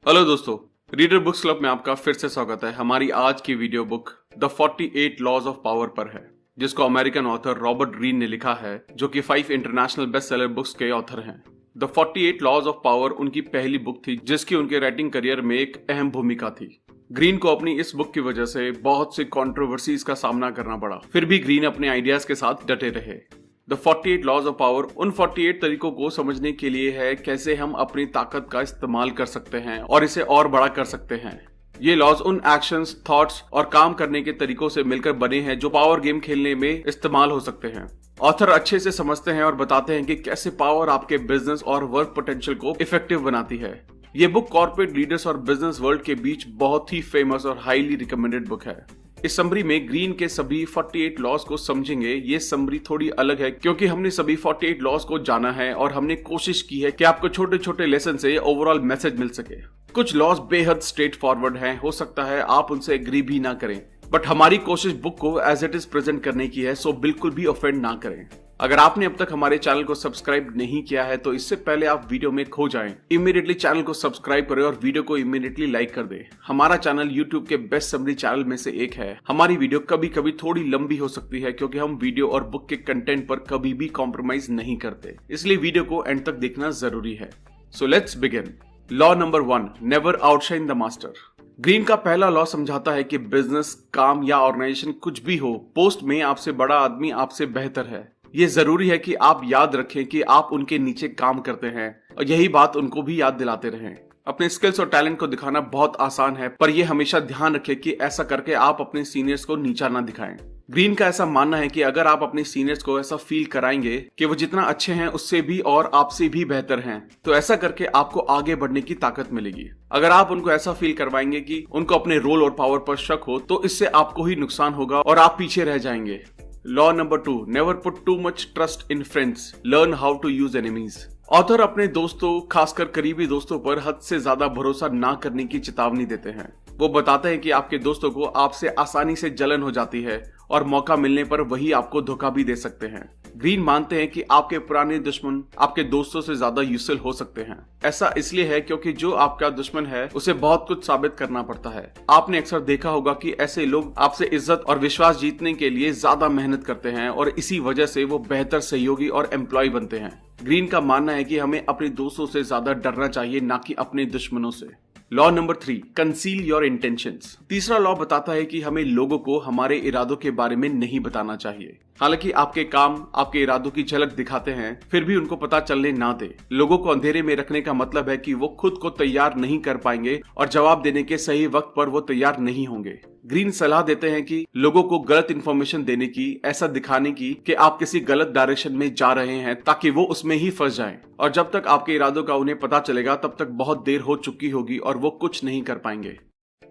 Hello दोस्तों, reader books club में आपका फिर से स्वागत है। हमारी आज की video book the 48 laws of power पर है, जिसको अमेरिकन ऑथर रॉबर्ट ग्रीन ने लिखा है, जो कि 5 इंटरनेशनल बेस्ट सेलर बुक्स के ऑथर हैं। द 48 लॉज ऑफ पावर उनकी पहली बुक थी, जिसकी उनके राइटिंग करियर में एक अहम भूमिका थी। ग्रीन को अपनी इस बुक की वजह से बहुत सी कंट्रोवर्सीज का सामना करना पड़ा, फिर भी ग्रीन अपने आइडियाज के साथ डटे रहे। द 48 लॉज ऑफ पावर उन 48 तरीकों को समझने के लिए है कैसे हम अपनी ताकत का इस्तेमाल कर सकते हैं और इसे और बड़ा कर सकते हैं। ये लॉज उन एक्शंस, थॉट्स और काम करने के तरीकों से मिलकर बने हैं जो पावर गेम खेलने में इस्तेमाल हो सकते हैं। ऑथर अच्छे से समझते हैं और बताते हैं कि कैसे पावर आपके बिजनेस और वर्क पोटेंशियल को इफेक्टिव बनाती है। ये बुक कॉर्पोरेट लीडर्स और बिजनेस वर्ल्ड के बीच बहुत ही फेमस और हाईली रिकमेंडेड बुक है। इस समरी में ग्रीन के सभी 48 लॉज को समझेंगे। ये समरी थोड़ी अलग है क्योंकि हमने सभी 48 लॉज को जाना है और हमने कोशिश की है कि आपको छोटे छोटे लेसन से ओवरऑल मैसेज मिल सके। कुछ लॉज बेहद स्ट्रेट फॉरवर्ड हैं, हो सकता है आप उनसे एग्री भी ना करें, बट हमारी कोशिश बुक को एज इट इज प्रेजेंट करने की है, सो बिल्कुल भी ऑफेंड ना करें। अगर आपने अब तक हमारे चैनल को सब्सक्राइब नहीं किया है तो इससे पहले आप वीडियो में खो जाएं, इमीडिएटली चैनल को सब्सक्राइब करें और वीडियो को इमीडिएटली लाइक कर दें। हमारा चैनल यूट्यूब के बेस्ट समरी चैनल में से एक है। हमारी वीडियो कभी कभी थोड़ी लंबी हो सकती है क्योंकि हम वीडियो और बुक के कंटेंट पर कभी भी कॉम्प्रोमाइज नहीं करते, इसलिए वीडियो को एंड तक देखना जरूरी है। So let's begin. Law number 1, never outshine the master. Green का पहला लॉ समझाता है कि बिजनेस, काम या ऑर्गेनाइजेशन कुछ भी हो, पोस्ट में आपसे बड़ा आदमी आपसे बेहतर है। ये जरूरी है कि आप याद रखें कि आप उनके नीचे काम करते हैं और यही बात उनको भी याद दिलाते रहें। अपने स्किल्स और टैलेंट को दिखाना बहुत आसान है, पर यह हमेशा ध्यान रखें कि ऐसा करके आप अपने सीनियर्स को नीचा ना दिखाएं। ग्रीन का ऐसा मानना है कि अगर आप अपने सीनियर्स को ऐसा फील कराएंगे कि वो जितना अच्छे हैं उससे भी और आपसे भी बेहतर हैं, तो ऐसा करके आपको आगे बढ़ने की ताकत मिलेगी। अगर आप उनको ऐसा फील करवाएंगे कि उनको अपने रोल और पावर पर शक हो, तो इससे आपको ही नुकसान होगा और आप पीछे रह जाएंगे। Law number 2, never put too much trust in friends, learn how to use enemies. Author अपने दोस्तों, खासकर करीबी दोस्तों पर हद से ज्यादा भरोसा ना करने की चेतावनी देते हैं। वो बताते हैं कि आपके दोस्तों को आपसे आसानी से जलन हो जाती है और मौका मिलने पर वही आपको धोखा भी दे सकते हैं। ग्रीन मानते हैं कि आपके पुराने दुश्मन आपके दोस्तों से ज्यादा यूजफुल हो सकते हैं। ऐसा इसलिए है क्योंकि जो आपका दुश्मन है उसे बहुत कुछ साबित करना पड़ता है। आपने अक्सर देखा होगा कि ऐसे लोग आपसे इज्जत और विश्वास जीतने के लिए ज्यादा मेहनत करते हैं और इसी वजह से वो बेहतर सहयोगी और एम्प्लॉय बनते हैं। ग्रीन का मानना है कि हमें अपने दोस्तों से ज्यादा डरना चाहिए, ना कि अपने दुश्मनों से। Law number 3, conceal your intentions. तीसरा लॉ बताता है कि हमें लोगों को हमारे इरादों के बारे में नहीं बताना चाहिए। हालांकि आपके काम आपके इरादों की झलक दिखाते हैं, फिर भी उनको पता चलने ना दे। लोगों को अंधेरे में रखने का मतलब है कि वो खुद को तैयार नहीं कर पाएंगे और जवाब देने के सही वक्त पर वो तैयार नहीं होंगे। ग्रीन सलाह देते हैं कि लोगों को गलत इन्फॉर्मेशन देने की, ऐसा दिखाने की कि आप किसी गलत डायरेक्शन में जा रहे हैं, ताकि वो उसमें ही फंस जाएं। और जब तक आपके इरादों का उन्हें पता चलेगा तब तक बहुत देर हो चुकी होगी और वो कुछ नहीं कर पाएंगे।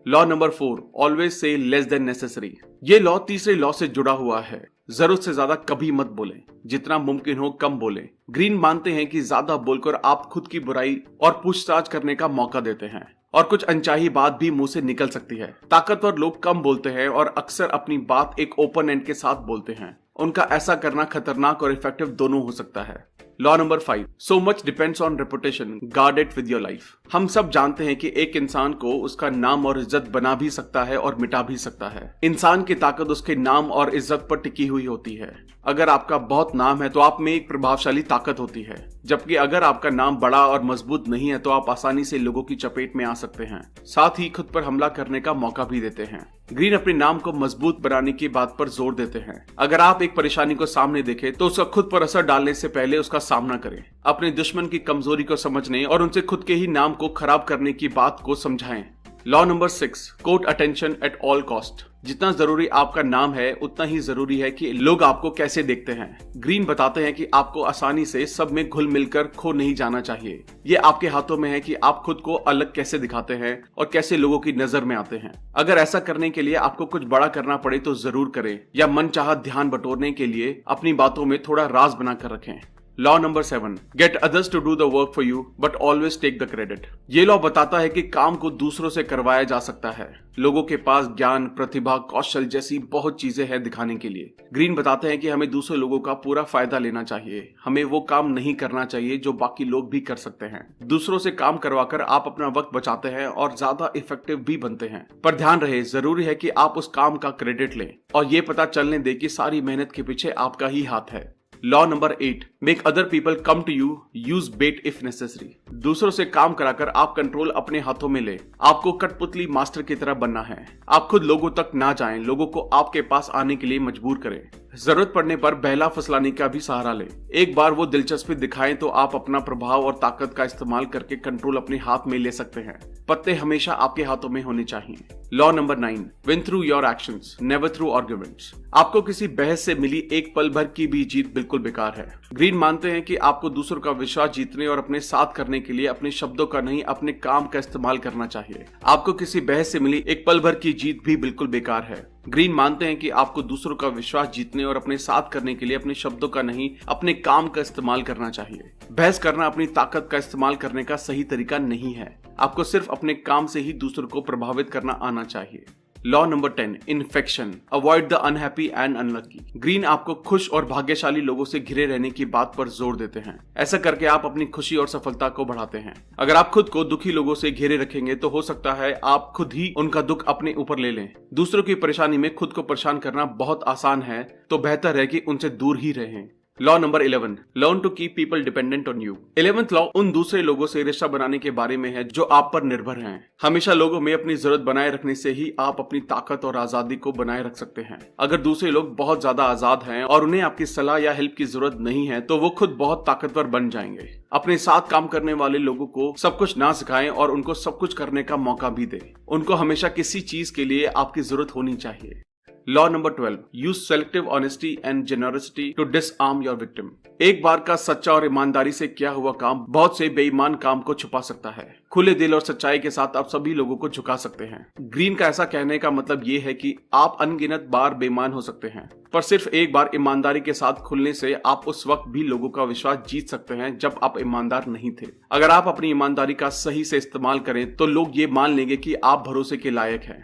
Law number 4, always say less than necessary. ये लॉ तीसरे लॉ से जुड़ा हुआ है। जरूरत से ज्यादा कभी मत बोलें, जितना मुमकिन हो कम बोलें। ग्रीन मानते हैं कि ज्यादा बोलकर आप खुद की बुराई और पूछताछ करने का मौका देते हैं और कुछ अनचाही बात भी मुंह से निकल सकती है। ताकतवर लोग कम बोलते हैं और अक्सर अपनी बात एक ओपन एंड के साथ बोलते हैं। उनका ऐसा करना खतरनाक और इफेक्टिव दोनों हो सकता है। Law number 5, so much depends on reputation, guard it with your life. हम सब जानते हैं कि एक इंसान को उसका नाम और इज्जत बना भी सकता है और मिटा भी सकता है। इंसान की ताकत उसके नाम और इज्जत पर टिकी हुई होती है। अगर आपका बहुत नाम है तो आप में एक प्रभावशाली ताकत होती है, जबकि अगर आपका नाम बड़ा और मजबूत नहीं है तो आप आसानी से लोगों की चपेट में आ सकते हैं, साथ ही खुद पर हमला करने का मौका भी देते हैं। ग्रीन अपने नाम को मजबूत बनाने की बात पर जोर देते हैं। अगर आप एक परेशानी को सामने देखें तो उसका खुद पर असर डालने से पहले उसका सामना करें। अपने दुश्मन की कमजोरी को समझने और उनसे खुद के ही नाम को खराब करने की बात को समझाएं। Law number 6, court attention at all cost. जितना जरूरी आपका नाम है उतना ही जरूरी है कि लोग आपको कैसे देखते हैं। ग्रीन बताते हैं कि आपको आसानी से सब में घुल मिलकर खो नहीं जाना चाहिए। ये आपके हाथों में है कि आप खुद को अलग कैसे दिखाते हैं और कैसे लोगों की नजर में आते हैं। अगर ऐसा करने के लिए आपको कुछ बड़ा करना पड़े तो जरूर करें, या मनचाहा ध्यान बटोरने के लिए अपनी बातों में थोड़ा राज बनाकर रखें। Law number 7, get others to do the work for you but always take the credit. ये लॉ बताता है कि काम को दूसरों से करवाया जा सकता है। लोगों के पास ज्ञान, प्रतिभा, कौशल जैसी बहुत चीजें हैं दिखाने के लिए। ग्रीन बताते हैं कि हमें दूसरे लोगों का पूरा फायदा लेना चाहिए। हमें वो काम नहीं करना चाहिए जो बाकी लोग भी कर सकते हैं। दूसरों से काम करवाकर आप अपना वक्त बचाते हैं और ज्यादा इफेक्टिव भी बनते हैं। पर ध्यान रहे, जरूरी है कि आप उस काम का क्रेडिट लें और ये पता चलने दे कि सारी मेहनत के पीछे आपका ही हाथ है। Law number 8, make other people come to you, use bait if necessary. दूसरों से काम कराकर आप कंट्रोल अपने हाथों में ले। आपको कठपुतली मास्टर की तरह बनना है। आप खुद लोगों तक ना जाएं, लोगों को आपके पास आने के लिए मजबूर करें। जरूरत पड़ने पर बहला फुसलाने का भी सहारा ले। एक बार वो दिलचस्पी दिखाएं तो आप अपना प्रभाव और ताकत का इस्तेमाल करके कंट्रोल अपने हाथ में ले सकते हैं। पत्ते हमेशा आपके हाथों में होने चाहिए। Law number 9, win through your actions, never through arguments. आपको किसी बहस से मिली एक पल भर की भी जीत बिल्कुल बेकार है। ग्रीन मानते हैं कि आपको दूसरों का विश्वास जीतने और अपने साथ करने के लिए अपने शब्दों का नहीं, अपने काम का इस्तेमाल करना चाहिए। आपको किसी बहस से मिली एक पल भर की जीत भी बिल्कुल बेकार है। ग्रीन मानते हैं कि आपको दूसरों का विश्वास जीतने और अपने साथ करने के लिए अपने शब्दों का नहीं, अपने काम का इस्तेमाल करना चाहिए। बहस करना अपनी ताकत का इस्तेमाल करने का सही तरीका नहीं है। आपको सिर्फ अपने काम से ही दूसरों को प्रभावित करना आना चाहिए। Law number 10, infection, avoid the unhappy and unlucky. Green आपको खुश और भाग्यशाली लोगों से घिरे रहने की बात पर जोर देते हैं। ऐसा करके आप अपनी खुशी और सफलता को बढ़ाते हैं। अगर आप खुद को दुखी लोगों से घेरे रखेंगे तो हो सकता है आप खुद ही उनका दुख अपने ऊपर ले लें। दूसरों की परेशानी में खुद को परेशान करना बहुत आसान है, तो बेहतर है कि उनसे दूर ही रहें। Law number 11, learn to keep people dependent on you. 11th law उन दूसरे लोगों से रिश्ता बनाने के बारे में है जो आप पर निर्भर हैं। हमेशा लोगों में अपनी जरूरत बनाए रखने से ही आप अपनी ताकत और आजादी को बनाए रख सकते हैं। अगर दूसरे लोग बहुत ज्यादा आजाद हैं और उन्हें आपकी सलाह या हेल्प की जरूरत नहीं है तो वो खुद बहुत ताकतवर बन जाएंगे। अपने साथ काम करने वाले लोगों को सब कुछ ना सिखाएं और उनको सब कुछ करने का मौका भी दें। उनको हमेशा किसी चीज के लिए आपकी जरूरत होनी चाहिए। Law number 12, use selective honesty and generosity to disarm your victim. एक बार का सच्चा और ईमानदारी से किया हुआ काम बहुत से बेईमान काम को छुपा सकता है। खुले दिल और सच्चाई के साथ आप सभी लोगों को झुका सकते हैं। ग्रीन का ऐसा कहने का मतलब ये है कि आप अनगिनत बार बेईमान हो सकते हैं, पर सिर्फ एक बार ईमानदारी के साथ खुलने से आप उस वक्त भी लोगों का विश्वास जीत सकते हैं जब आप ईमानदार नहीं थे। अगर आप अपनी ईमानदारी का सही से इस्तेमाल करें तो लोग ये मान लेंगे कि आप भरोसे के लायक हैं।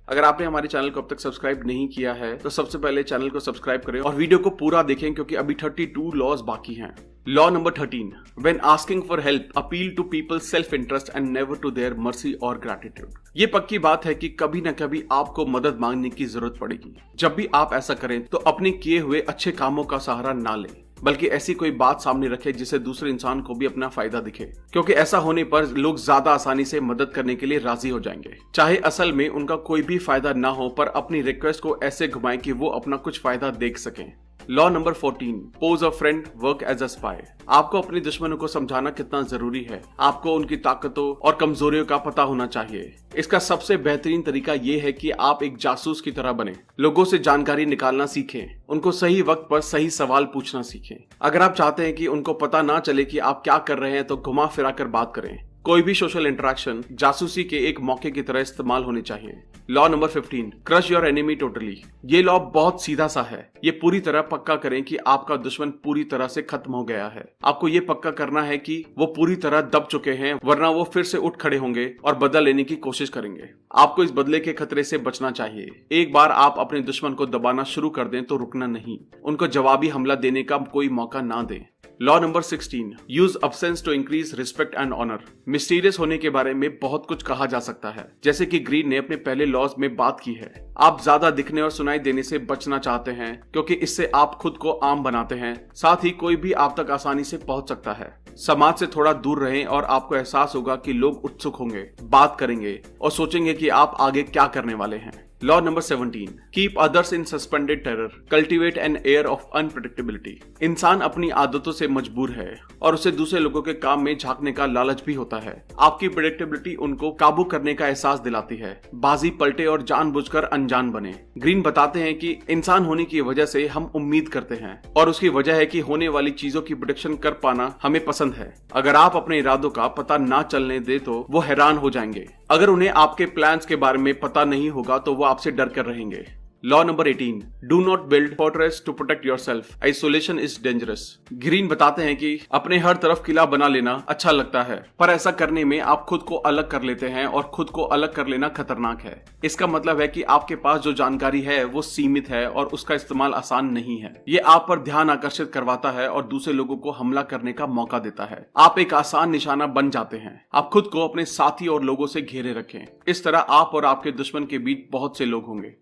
अगर आपने हमारे चैनल को अब तक सब्सक्राइब नहीं किया है तो सबसे पहले चैनल को सब्सक्राइब करें और वीडियो को पूरा देखें क्योंकि अभी 32 लॉज बाकी हैं। Law number 13, when asking for help appeal to people's self interest and never to their mercy और ग्रैटिट्यूड। ये पक्की बात है कि कभी न कभी आपको मदद मांगने की जरूरत पड़ेगी। जब भी आप ऐसा करें तो अपने किए हुए अच्छे कामों का सहारा ना लें, बल्कि ऐसी कोई बात सामने रखें जिससे दूसरे इंसान को भी अपना फायदा दिखे, क्योंकि ऐसा होने पर लोग ज्यादा आसानी से मदद करने के लिए राजी हो जाएंगे। चाहे असल में उनका कोई भी फायदा ना हो, पर अपनी रिक्वेस्ट को ऐसे घुमाएं कि वो अपना कुछ फायदा देख सकें। Law number 14, pose a friend, work as a spy. आपको अपने दुश्मनों को समझाना कितना जरूरी है। आपको उनकी ताकतों और कमजोरियों का पता होना चाहिए। इसका सबसे बेहतरीन तरीका यह है कि आप एक जासूस की तरह बने। लोगों से जानकारी निकालना सीखें, उनको सही वक्त पर सही सवाल पूछना सीखें। अगर आप चाहते हैं कि उनको पता ना चले कि आप क्या कर रहे हैं तो घुमा फिरा कर बात करें। कोई भी सोशल इंटरेक्शन जासूसी के एक मौके की तरह इस्तेमाल होनी चाहिए। Law number 15, crush your enemy totally. ये लॉ बहुत सीधा सा है। ये पूरी तरह पक्का करें कि आपका दुश्मन पूरी तरह से खत्म हो गया है। आपको ये पक्का करना है कि वो पूरी तरह दब चुके हैं, वरना वो फिर से उठ खड़े होंगे और बदला लेने की कोशिश करेंगे। आपको इस बदले के खतरे से बचना चाहिए। एक बार आप अपने दुश्मन को दबाना शुरू कर दें तो रुकना नहीं। उनको जवाबी हमला देने का कोई मौका ना दें। Law number 16, use absence to increase respect and honour. Mysterious होने के बारे में बहुत कुछ कहा जा सकता है, जैसे कि ग्रीन ने अपने पहले लॉज में बात की है। आप ज्यादा दिखने और सुनाई देने से बचना चाहते हैं क्योंकि इससे आप खुद को आम बनाते हैं। साथ ही कोई भी आप तक आसानी से पहुंच सकता है। समाज से थोड़ा दूर रहें और आपको एहसास होगा कि लोग उत्सुक होंगे, बात करेंगे और सोचेंगे कि आप आगे क्या करने वाले हैं। Law number 17, keep others in suspended terror, cultivate an air of unpredictability. इंसान अपनी आदतों से मजबूर है और उसे दूसरे लोगों के काम में झांकने का लालच भी होता है। आपकी प्रेडिक्टेबिलिटी उनको काबू करने का एहसास दिलाती है। बाजी पलटे और जानबूझकर अनजान बने। ग्रीन बताते हैं कि इंसान होने की वजह से हम उम्मीद करते हैं और उसकी वजह है कि होने वाली चीजों की प्रेडिक्शन कर पाना हमें पसंद है। अगर आप अपने इरादों का पता ना चलने दे तो वो हैरान हो जाएंगे। अगर उन्हें आपके प्लान्स के बारे में पता नहीं होगा तो वो आपसे डर कर रहेंगे। Law number 18, do not build fortress to protect yourself, isolation is dangerous. Greene बताते हैं कि अपने हर तरफ किला बना लेना अच्छा लगता है, पर ऐसा करने में आप खुद को अलग कर लेते हैं और खुद को अलग कर लेना खतरनाक है। इसका मतलब है कि आपके पास जो जानकारी है वो सीमित है और उसका इस्तेमाल आसान नहीं है। ये आप पर ध्यान आकर्षित करवाता है और दूसरे लोगों को हमला करने का मौका देता है। आप एक आसान निशाना बन जाते हैं। आप खुद को अपने साथी और लोगों से घेरे रखें। इस तरह आप और आपके दुश्मन के बीच बहुत से लोग होंगे।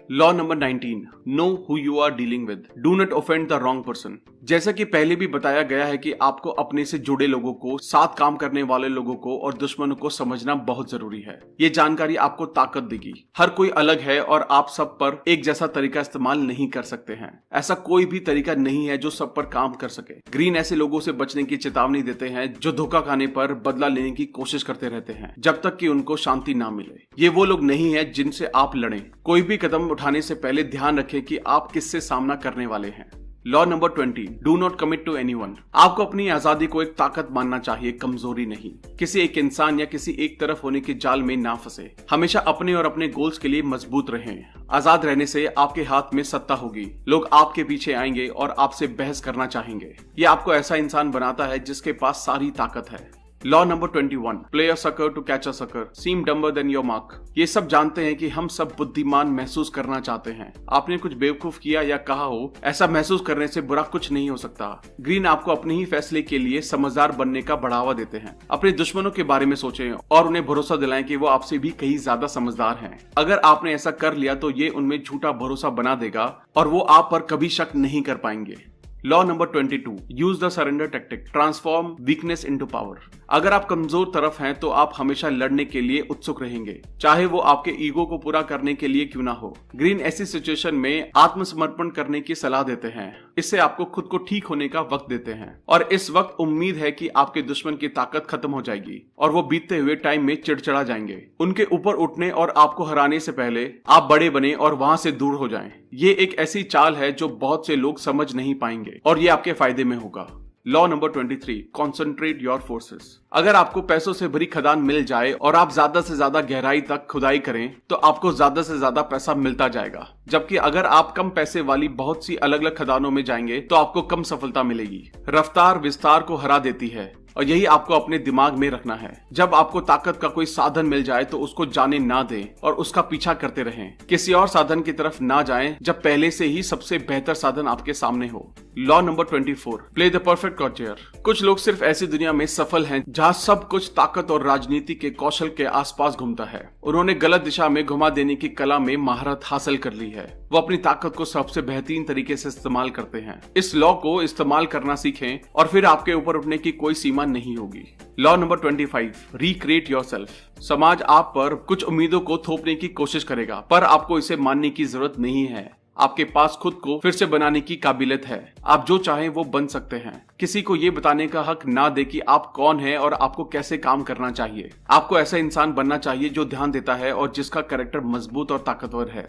Law number 19, know who you are dealing with, do not offend the wrong person. जैसा कि पहले भी बताया गया है कि आपको अपने से जुड़े लोगों को, साथ काम करने वाले लोगों को और दुश्मनों को समझना बहुत जरूरी है। ये जानकारी आपको ताकत देगी। हर कोई अलग है और आप सब पर एक जैसा तरीका इस्तेमाल नहीं कर सकते हैं। ऐसा कोई भी तरीका नहीं है जो सब पर काम कर सके। ग्रीन ऐसे लोगों से बचने की चेतावनी देते हैं जो धोखा खाने पर बदला लेने की कोशिश करते रहते हैं जब तक कि उनको शांति ना मिले। ये वो लोग नहीं है जिनसे आप लड़ें। कोई भी कदम उठाने से पहले ध्यान रखें कि आप किससे सामना करने वाले हैं। Law number 20, do not commit to anyone. आपको अपनी आजादी को एक ताकत मानना चाहिए, कमजोरी नहीं। किसी एक इंसान या किसी एक तरफ होने के जाल में ना फंसे। हमेशा अपने और अपने गोल्स के लिए मजबूत रहें। आजाद रहने से आपके हाथ में सत्ता होगी। लोग आपके पीछे आएंगे और आपसे बहस करना चाहेंगे। ये आपको ऐसा इंसान बनाता है जिसके पास सारी ताकत है। Law number 21, play a sucker to catch a sucker, seem dumber than your mark. ये सब जानते हैं कि हम सब बुद्धिमान महसूस करना चाहते हैं। आपने कुछ बेवकूफ किया या कहा हो, ऐसा महसूस करने से बुरा कुछ नहीं हो सकता। ग्रीन आपको अपने ही फैसले के लिए समझदार बनने का बढ़ावा देते हैं। अपने दुश्मनों के बारे में सोचें और उन्हें भरोसा दिलाएं कि वो आपसे भी कहीं ज्यादा समझदार हैं। अगर आपने ऐसा कर लिया तो ये उनमें झूठा भरोसा बना देगा और वो आप पर कभी शक नहीं कर पाएंगे। Law number 22, use the surrender tactic, transform weakness into power. अगर आप कमजोर तरफ हैं तो आप हमेशा लड़ने के लिए उत्सुक रहेंगे, चाहे वो आपके ईगो को पूरा करने के लिए क्यों ना हो। ग्रीन ऐसी सिचुएशन में आत्मसमर्पण करने की सलाह देते हैं। इससे आपको खुद को ठीक होने का वक्त देते हैं और इस वक्त उम्मीद है कि आपके दुश्मन की ताकत खत्म हो जाएगी और वो बीतते हुए टाइम में चिड़चिड़ा जाएंगे। उनके ऊपर उठने और आपको हराने से पहले आप बड़े बने और वहां से दूर हो जाएं। ये एक ऐसी चाल है जो बहुत से लोग समझ नहीं पाएंगे और ये आपके फायदे में होगा। Law number 23, concentrate your forces. अगर आपको पैसों से भरी खदान मिल जाए और आप ज्यादा से ज्यादा गहराई तक खुदाई करें तो आपको ज्यादा से ज्यादा पैसा मिलता जाएगा, जबकि अगर आप कम पैसे वाली बहुत सी अलग अलग खदानों में जाएंगे तो आपको कम सफलता मिलेगी। रफ्तार विस्तार को हरा देती है और यही आपको अपने दिमाग में रखना है। जब आपको ताकत का कोई साधन मिल जाए तो उसको जाने ना दें और उसका पीछा करते रहें। किसी और साधन की तरफ ना जाएं जब पहले से ही सबसे बेहतर साधन आपके सामने हो। Law number 24, play the perfect courtier. कुछ लोग सिर्फ ऐसी दुनिया में सफल हैं जहां सब कुछ ताकत और राजनीति के कौशल के आसपास घूमता है। उन्होंने गलत दिशा में घुमा देने की कला में महारत हासिल कर ली है। वो अपनी ताकत को सबसे बेहतरीन तरीके से इस्तेमाल करते हैं। इस लॉ को इस्तेमाल करना सीखें और फिर आपके ऊपर उठने की कोई सीमा नहीं होगी। Law number 25, recreate yourself. समाज आप पर कुछ उम्मीदों को थोपने की कोशिश करेगा, पर आपको इसे मानने की जरूरत नहीं है। आपके पास खुद को फिर से बनाने की काबिलियत है। आप जो चाहें वो बन सकते हैं। किसी को ये बताने का हक ना दे कि आप कौन हैं और आपको कैसे काम करना चाहिए। आपको ऐसा इंसान बनना चाहिए जो ध्यान देता है और जिसका कैरेक्टर मजबूत और ताकतवर है।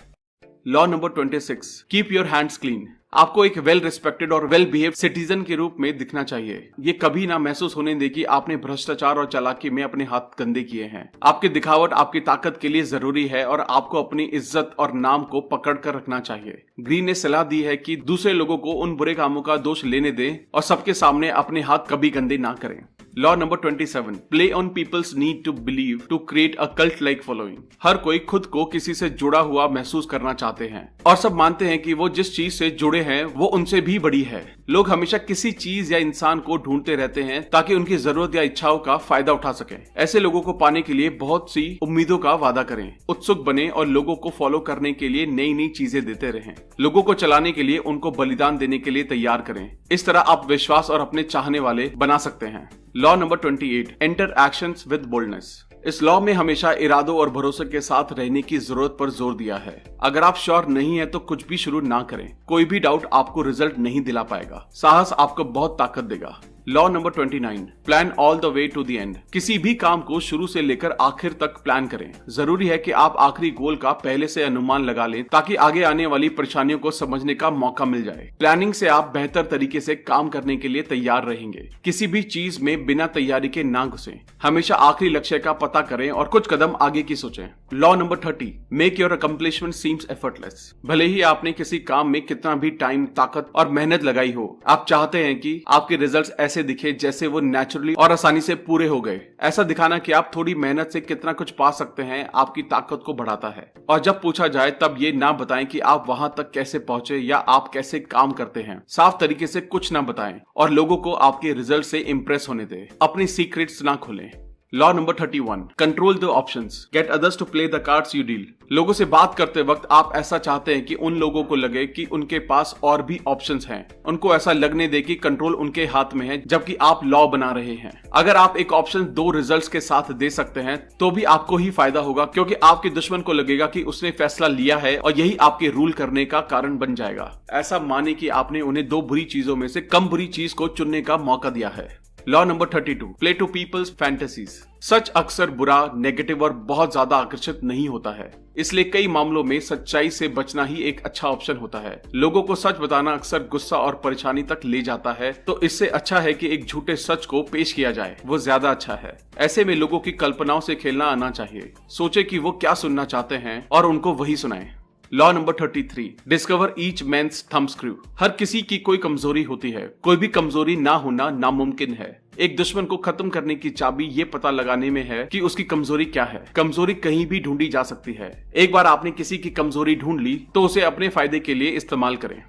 Law number 26, keep your hands clean. आपको एक वेल रिस्पेक्टेड और वेल बिहेव सिटीजन के रूप में दिखना चाहिए। ये कभी ना महसूस होने दे कि आपने भ्रष्टाचार और चालाकी में अपने हाथ गंदे किए हैं। आपकी दिखावट आपकी ताकत के लिए जरूरी है और आपको अपनी इज्जत और नाम को पकड़ कर रखना चाहिए। ग्रीन ने सलाह दी है कि दूसरे लोगों को उन बुरे कामों का दोष लेने दें और सबके सामने अपने हाथ कभी गंदे ना करें। Law number 27, play on people's need to believe to create a cult like following. हर कोई खुद को किसी से जुड़ा हुआ महसूस करना चाहते हैं और सब मानते हैं कि वो जिस चीज से जुड़े हैं वो उनसे भी बड़ी है। लोग हमेशा किसी चीज या इंसान को ढूंढते रहते हैं ताकि उनकी जरूरत या इच्छाओं का फायदा उठा सकें। ऐसे लोगों को पाने के लिए बहुत सी उम्मीदों का वादा करें, उत्सुक बने और लोगों को फॉलो करने के लिए नई नई चीजें देते रहें। लोगों को चलाने के लिए उनको बलिदान देने के लिए तैयार करें। इस तरह आप विश्वास और अपने चाहने वाले बना सकते हैं। Law number 28, enter actions with boldness. इस लॉ में हमेशा इरादों और भरोसे के साथ रहने की जरूरत पर जोर दिया है। अगर आप श्योर नहीं है तो कुछ भी शुरू ना करें। कोई भी डाउट आपको रिजल्ट नहीं दिला पाएगा। साहस आपको बहुत ताकत देगा। Law number 29, plan all the way to the end. किसी भी काम को शुरू से लेकर आखिर तक प्लान करें। जरूरी है कि आप आखिरी गोल का पहले से अनुमान लगा लें ताकि आगे आने वाली परेशानियों को समझने का मौका मिल जाए। प्लानिंग से आप बेहतर तरीके से काम करने के लिए तैयार रहेंगे। किसी भी चीज में बिना तैयारी के ना घुसें। हमेशा आखिरी लक्ष्य का पता करें और कुछ कदम आगे की सोचें। Law number 30, make your accomplishment seems effortless. भले ही आपने किसी काम में कितना भी टाइम, ताकत और मेहनत लगाई हो, आप चाहते हैं कि आपके रिजल्ट्स ऐसे दिखे जैसे वो नेचुरली और आसानी से पूरे हो गए। ऐसा दिखाना कि आप थोड़ी मेहनत से कितना कुछ पा सकते हैं आपकी ताकत को बढ़ाता है। और जब पूछा जाए तब ये ना बताएं कि आप वहां तक कैसे पहुंचे या आप कैसे काम करते हैं। साफ तरीके से कुछ ना बताएं और लोगों को आपके रिजल्ट से इंप्रेस होने दें। अपनी सीक्रेट्स ना खोलें। Law number 31, control the options, get others to play the cards you deal. लोगों से बात करते वक्त आप ऐसा चाहते हैं कि उन लोगों को लगे कि उनके पास और भी ऑप्शंस हैं। उनको ऐसा लगने दे कि कंट्रोल उनके हाथ में है जबकि आप लॉ बना रहे हैं। अगर आप एक ऑप्शन दो रिजल्ट्स के साथ दे सकते हैं तो भी आपको ही फायदा होगा, क्योंकि आपके दुश्मन को लगेगा कि उसने फैसला लिया है और यही आपके रूल करने का कारण बन जाएगा। ऐसा माने कि आपने उन्हें दो बुरी चीजों में से कम बुरी चीज को चुनने का मौका दिया है। Law number 32, play to people's fantasies. सच अक्सर बुरा, नेगेटिव और बहुत ज्यादा आकर्षित नहीं होता है, इसलिए कई मामलों में सच्चाई से बचना ही एक अच्छा ऑप्शन होता है। लोगों को सच बताना अक्सर गुस्सा और परेशानी तक ले जाता है, तो इससे अच्छा है कि एक झूठे सच को पेश किया जाए, वो ज्यादा अच्छा है। ऐसे में लोगों की कल्पनाओं से खेलना आना चाहिए। सोचे कि वो क्या सुनना चाहते हैं और उनको वही सुनाएं। Law number 33, discover each man's thumbscrew. हर किसी की कोई कमजोरी होती है, कोई भी कमजोरी ना होना नामुमकिन है। एक दुश्मन को खत्म करने की चाबी ये पता लगाने में है कि उसकी कमजोरी क्या है। कमजोरी कहीं भी ढूंढी जा सकती है। एक बार आपने किसी की कमजोरी ढूंढ ली तो उसे अपने फायदे के लिए इस्तेमाल करें।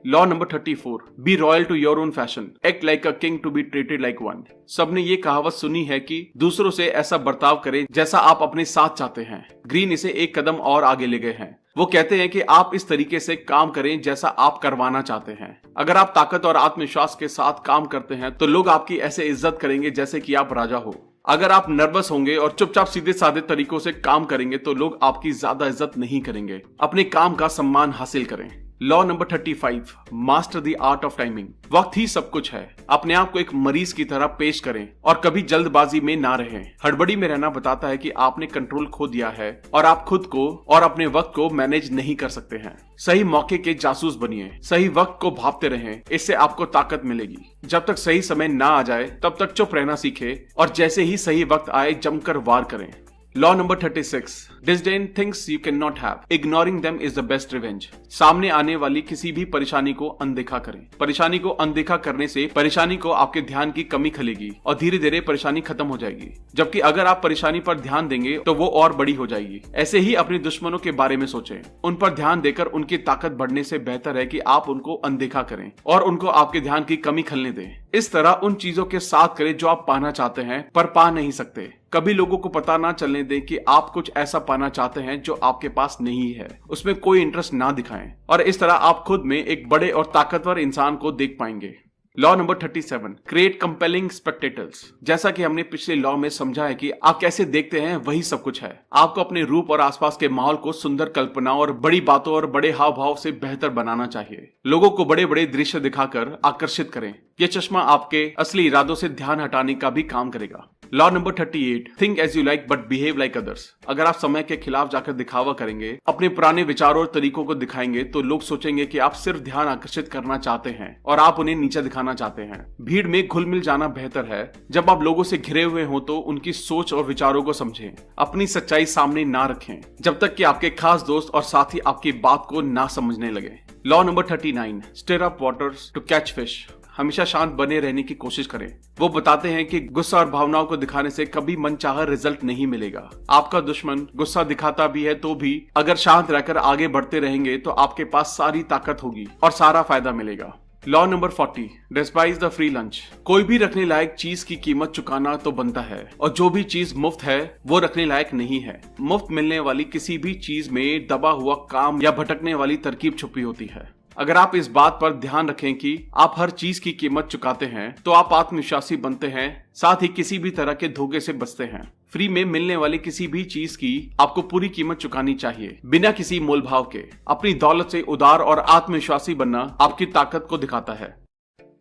Law number 34, be royal to your own fashion, act like a king to be treated like one. सबने ये कहावत सुनी है कि दूसरों से ऐसा बर्ताव करें जैसा आप अपने साथ चाहते हैं। ग्रीन इसे एक कदम और आगे ले गए हैं। वो कहते हैं कि आप इस तरीके से काम करें जैसा आप करवाना चाहते हैं। अगर आप ताकत और आत्मविश्वास के साथ काम करते हैं तो लोग आपकी ऐसे इज्जत करेंगे जैसे कि आप राजा हो। अगर आप नर्वस होंगे और चुपचाप सीधे साधे तरीकों से काम करेंगे तो लोग आपकी ज्यादा इज्जत नहीं करेंगे। अपने काम का सम्मान हासिल करें। Law number 35, master the art of timing. वक्त ही सब कुछ है। अपने आप को एक मरीज की तरह पेश करें और कभी जल्दबाजी में ना रहें। हड़बड़ी में रहना बताता है कि आपने कंट्रोल खो दिया है और आप खुद को और अपने वक्त को मैनेज नहीं कर सकते हैं। सही मौके के जासूस बनिए। सही वक्त को भांपते रहें, इससे आपको ताकत मिलेगी। जब तक सही समय ना आ जाए तब तक चुप रहना सीखें और जैसे ही सही वक्त आए जमकर वार करें। Law number 36, disdain things you can not have, ignoring them is the best revenge. सामने आने वाली किसी भी परेशानी को अनदेखा करें। परेशानी को अनदेखा करने से परेशानी को आपके ध्यान की कमी खलेगी और धीरे धीरे परेशानी खत्म हो जाएगी। जबकि अगर आप परेशानी पर ध्यान देंगे तो वो और बड़ी हो जाएगी। ऐसे ही अपने दुश्मनों के बारे में सोचें। उन पर ध्यान देकर उनकी ताकत बढ़ने से बेहतर है कि आप उनको अनदेखा करें और उनको आपके ध्यान की कमी खलने दें। इस तरह उन चीजों के साथ करें जो आप पाना चाहते हैं पर पा नहीं सकते। कभी लोगों को पता ना चलने दें कि आप कुछ ऐसा पाना चाहते हैं जो आपके पास नहीं है। उसमें कोई इंटरेस्ट ना दिखाएं और इस तरह आप खुद में एक बड़े और ताकतवर इंसान को देख पाएंगे। Law number 37, create compelling spectators. जैसा कि हमने पिछले लॉ में समझा है कि आप कैसे देखते हैं वही सब कुछ है। आपको अपने रूप और आसपास के माहौल को सुंदर कल्पना और बड़ी बातों और बड़े हाव भाव से बेहतर बनाना चाहिए। लोगों को बड़े बड़े दृश्य दिखाकर आकर्षित करें। यह चश्मा आपके असली इरादों से ध्यान हटाने का भी काम करेगा। Law number 38, think as you like but behave like others. अगर आप समय के खिलाफ जाकर दिखावा करेंगे, अपने पुराने विचारों और तरीकों को दिखाएंगे तो लोग सोचेंगे कि आप सिर्फ ध्यान आकर्षित करना चाहते हैं और आप उन्हें नीचे दिखाना चाहते हैं। भीड़ में घुल मिल जाना बेहतर है। जब आप लोगों से घिरे हुए हो तो उनकी सोच और विचारों को समझें। अपनी सच्चाई सामने ना रखें जब तक कि आपके खास दोस्त और साथी आपकी बात को ना समझने लगे। Law number 39, stir up waters to catch fish. हमेशा शांत बने रहने की कोशिश करें। वो बताते हैं कि गुस्सा और भावनाओं को दिखाने से कभी मनचाहा रिजल्ट नहीं मिलेगा। आपका दुश्मन गुस्सा दिखाता भी है तो भी अगर शांत रहकर आगे बढ़ते रहेंगे तो आपके पास सारी ताकत होगी और सारा फायदा मिलेगा। Law number 40, despise the free lunch. कोई भी रखने लायक चीज की कीमत चुकाना तो बनता है और जो भी चीज मुफ्त है वो रखने लायक नहीं है। मुफ्त मिलने वाली किसी भी चीज में दबा हुआ काम या भटकने वाली तरकीब छुपी होती है। अगर आप इस बात पर ध्यान रखें कि आप हर चीज की कीमत चुकाते हैं तो आप आत्मविश्वासी बनते हैं, साथ ही किसी भी तरह के धोखे से बचते हैं। फ्री में मिलने वाली किसी भी चीज की आपको पूरी कीमत चुकानी चाहिए, बिना किसी मोल भाव के। अपनी दौलत से उदार और आत्मविश्वासी बनना आपकी ताकत को दिखाता है।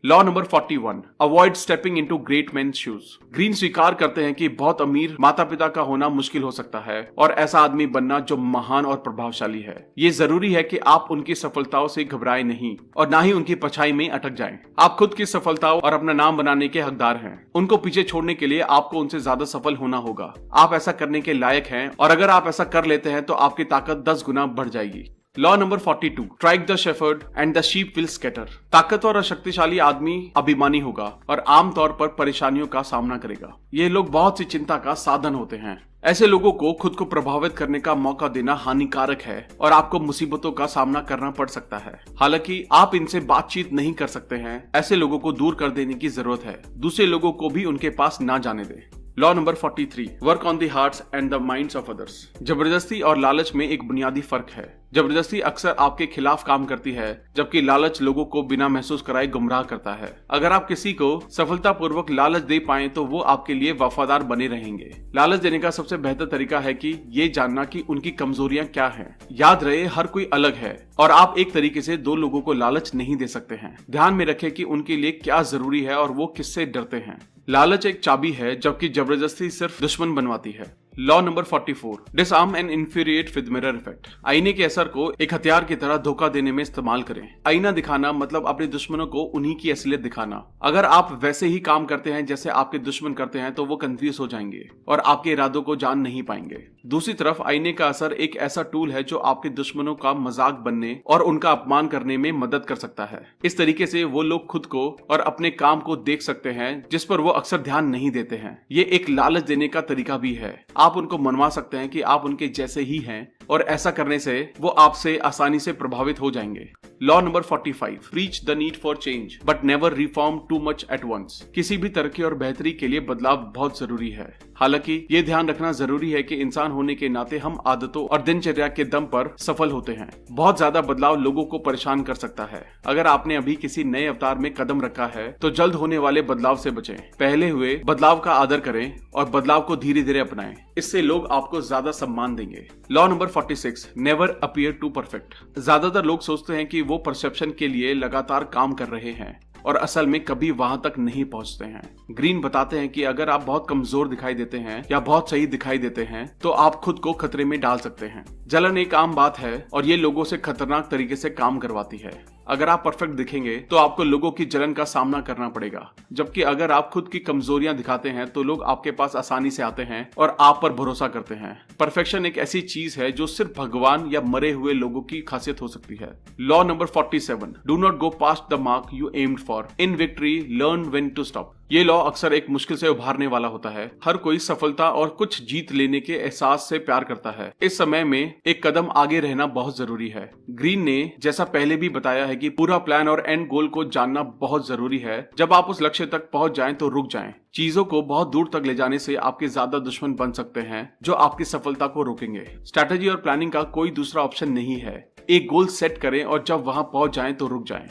Law number 41, avoid stepping into great men's shoes. Greene स्वीकार करते हैं कि बहुत अमीर माता पिता का होना मुश्किल हो सकता है और ऐसा आदमी बनना जो महान और प्रभावशाली है। ये जरूरी है कि आप उनकी सफलताओं से घबराएं नहीं और ना ही उनकी परछाई में अटक जाएं। आप खुद की सफलताओं और अपना नाम बनाने के हकदार हैं। उनको पीछे छोड़ने के लिए आपको उनसे ज्यादा सफल होना होगा। आप ऐसा करने के लायक हैं और अगर आप ऐसा कर लेते हैं तो आपकी ताकत 10 गुना बढ़ जाएगी। Law number 42, strike the shepherd and the sheep will scatter. ताकतवर और शक्तिशाली आदमी अभिमानी होगा और आमतौर पर परेशानियों का सामना करेगा। ये लोग बहुत सी चिंता का साधन होते हैं। ऐसे लोगों को खुद को प्रभावित करने का मौका देना हानिकारक है और आपको मुसीबतों का सामना करना पड़ सकता है। हालांकि आप इनसे बातचीत नहीं कर सकते हैं। ऐसे लोगों को दूर कर देने की जरूरत है। दूसरे लोगों को भी उनके पास ना जाने दें। Law number 43, work on the hearts and the minds of others. जबरदस्ती और लालच में एक बुनियादी फर्क है। जबरदस्ती अक्सर आपके खिलाफ काम करती है, जबकि लालच लोगों को बिना महसूस कराए गुमराह करता है। अगर आप किसी को सफलतापूर्वक लालच दे पाएं तो वो आपके लिए वफादार बने रहेंगे। लालच देने का सबसे बेहतर तरीका है कि ये जानना कि उनकी कमजोरियां क्या हैं। याद रहे, हर कोई अलग है और आप एक तरीके से दो लोगों को लालच नहीं दे सकते हैं। ध्यान में रखें कि उनके लिए क्या जरूरी है और वो किससे डरते हैं। लालच एक चाबी है, जबकि जबरदस्ती सिर्फ दुश्मन बनवाती है। Law number 44, disarm and infuriate with mirror effect. आईने के असर को एक हथियार की तरह धोखा देने में इस्तेमाल करें। आईना दिखाना मतलब अपने दुश्मनों को उन्हीं की असलियत दिखाना। अगर आप वैसे ही काम करते हैं जैसे आपके दुश्मन करते हैं तो वो कंफ्यूज हो जाएंगे और आपके इरादों को जान नहीं पाएंगे। दूसरी तरफ आईने का असर एक ऐसा टूल है जो आपके दुश्मनों का मजाक बनने और उनका अपमान करने में मदद कर सकता है। इस तरीके से वो लोग खुद को और अपने काम को देख सकते हैं जिस पर वो अक्सर ध्यान नहीं देते हैं। ये एक लालच देने का तरीका भी है। आप उनको मनवा सकते हैं कि आप उनके जैसे ही हैं और ऐसा करने से वो आपसे आसानी से प्रभावित हो जाएंगे। Law number 45, preach the need for change but never reform too much at once. किसी भी तरक्की और बेहतरी के लिए बदलाव बहुत जरूरी है। हालांकि ये ध्यान रखना जरूरी है कि इंसान होने के नाते हम आदतों और दिनचर्या के दम पर सफल होते हैं। बहुत ज्यादा बदलाव लोगों को परेशान कर सकता है। अगर आपने अभी किसी नए अवतार में कदम रखा है तो जल्द होने वाले बदलाव से बचें। पहले हुए बदलाव का आदर करें और बदलाव को धीरे धीरे अपनाएं। इससे लोग आपको ज्यादा सम्मान देंगे। Law number 46, never appear too perfect. ज्यादातर लोग सोचते हैं कि वो परसेप्शन के लिए लगातार काम कर रहे हैं और असल में कभी वहां तक नहीं पहुंचते हैं। ग्रीन बताते हैं कि अगर आप बहुत कमजोर दिखाई देते हैं या बहुत सही दिखाई देते हैं तो आप खुद को खतरे में डाल सकते हैं। जलन एक आम बात है और ये लोगों से खतरनाक तरीके से काम करवाती है। अगर आप परफेक्ट दिखेंगे तो आपको लोगों की जलन का सामना करना पड़ेगा, जबकि अगर आप खुद की कमजोरियां दिखाते हैं तो लोग आपके पास आसानी से आते हैं और आप पर भरोसा करते हैं। परफेक्शन एक ऐसी चीज है जो सिर्फ भगवान या मरे हुए लोगों की खासियत हो सकती है। Law number 47, do not go past the mark you aimed for. In victory learn when to stop. ये लॉ अक्सर एक मुश्किल से उभारने वाला होता है। हर कोई सफलता और कुछ जीत लेने के एहसास से प्यार करता है। इस समय में एक कदम आगे रहना बहुत जरूरी है। ग्रीन ने जैसा पहले भी बताया है कि पूरा प्लान और एंड गोल को जानना बहुत जरूरी है। जब आप उस लक्ष्य तक पहुंच जाएं तो रुक जाएं। चीजों को बहुत दूर तक ले जाने से आपके ज्यादा दुश्मन बन सकते हैं जो आपकी सफलता को रोकेंगे। स्ट्रैटेजी और प्लानिंग का कोई दूसरा ऑप्शन नहीं है। एक गोल सेट करें और जब वहां पहुंच जाएं तो रुक जाएं।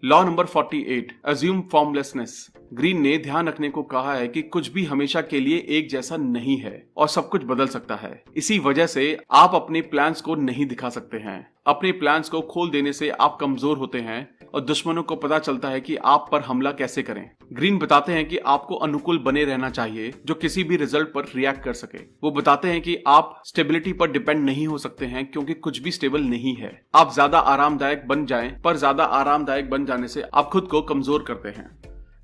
Law number 48, assume formlessness. Green ने ध्यान रखने को कहा है कि कुछ भी हमेशा के लिए एक जैसा नहीं है और सब कुछ बदल सकता है। इसी वजह से आप अपने प्लान्स को नहीं दिखा सकते हैं। अपने प्लान्स को खोल देने से आप कमजोर होते हैं और दुश्मनों को पता चलता है कि आप पर हमला कैसे करें। ग्रीन बताते हैं कि आपको अनुकूल बने रहना चाहिए जो किसी भी रिजल्ट पर रिएक्ट कर सके। वो बताते हैं कि आप स्टेबिलिटी पर डिपेंड नहीं हो सकते हैं क्योंकि कुछ भी स्टेबल नहीं है। आप ज्यादा आरामदायक बन जाएं, पर ज्यादा आरामदायक बन जाने से आप खुद को कमजोर करते हैं।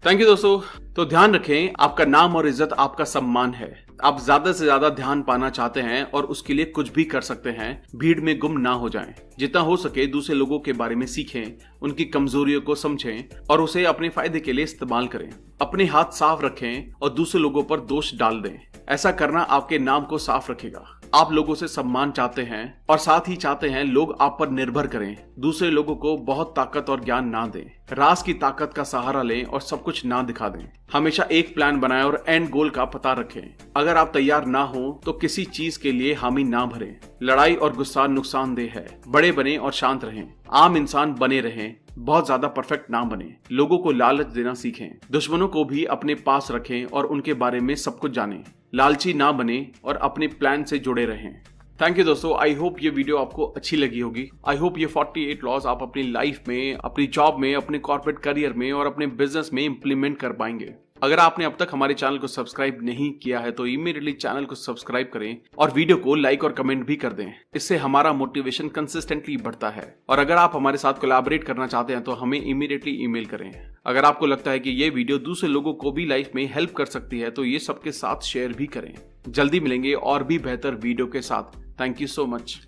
थैंक यू दोस्तों। तो ध्यान रखें, आपका नाम और इज्जत आपका सम्मान है। आप ज्यादा से ज्यादा ध्यान पाना चाहते हैं और उसके लिए कुछ भी कर सकते हैं। भीड़ में गुम ना हो जाएं। जितना हो सके दूसरे लोगों के बारे में सीखें, उनकी कमजोरियों को समझें और उसे अपने फायदे के लिए इस्तेमाल करें। अपने हाथ साफ रखें और दूसरे लोगों पर दोष डाल दें। ऐसा करना आपके नाम को साफ रखेगा। आप लोगों से सम्मान चाहते हैं और साथ ही चाहते हैं लोग आप पर निर्भर करें। दूसरे लोगों को बहुत ताकत और ज्ञान ना दें। राज की ताकत का सहारा लें और सब कुछ ना दिखा दें। हमेशा एक प्लान बनाएं और एंड गोल का पता रखें। अगर आप तैयार ना हो तो किसी चीज के लिए हामी ना भरें। लड़ाई और गुस्सा नुकसानदेह है। बड़े बने और शांत रहें। आम इंसान बने रहें, बहुत ज्यादा परफेक्ट ना बने। लोगों को लालच देना सीखें। दुश्मनों को भी अपने पास रखें और उनके बारे में सब कुछ जानें। लालची ना बने और अपने प्लान से जुड़े रहें। थैंक यू दोस्तों, आई होप ये वीडियो आपको अच्छी लगी होगी। आई होप ये 48 लॉज आप अपनी लाइफ में, अपनी जॉब में, अपने कॉर्पोरेट करियर में और अपने बिजनेस में इंप्लीमेंट कर पाएंगे। अगर आपने अब तक हमारे चैनल को सब्सक्राइब नहीं किया है तो इमीडिएटली चैनल को सब्सक्राइब करें और वीडियो को लाइक और कमेंट भी कर दें। इससे हमारा मोटिवेशन कंसिस्टेंटली बढ़ता है। और अगर आप हमारे साथ कोलैबोरेट करना चाहते हैं तो हमें इमीडिएटली ईमेल करें। अगर आपको लगता है कि ये वीडियो दूसरे लोगों को भी लाइफ में हेल्प कर सकती है तो ये सबके साथ शेयर भी करें। जल्दी मिलेंगे और भी बेहतर वीडियो के साथ। Thank you so much.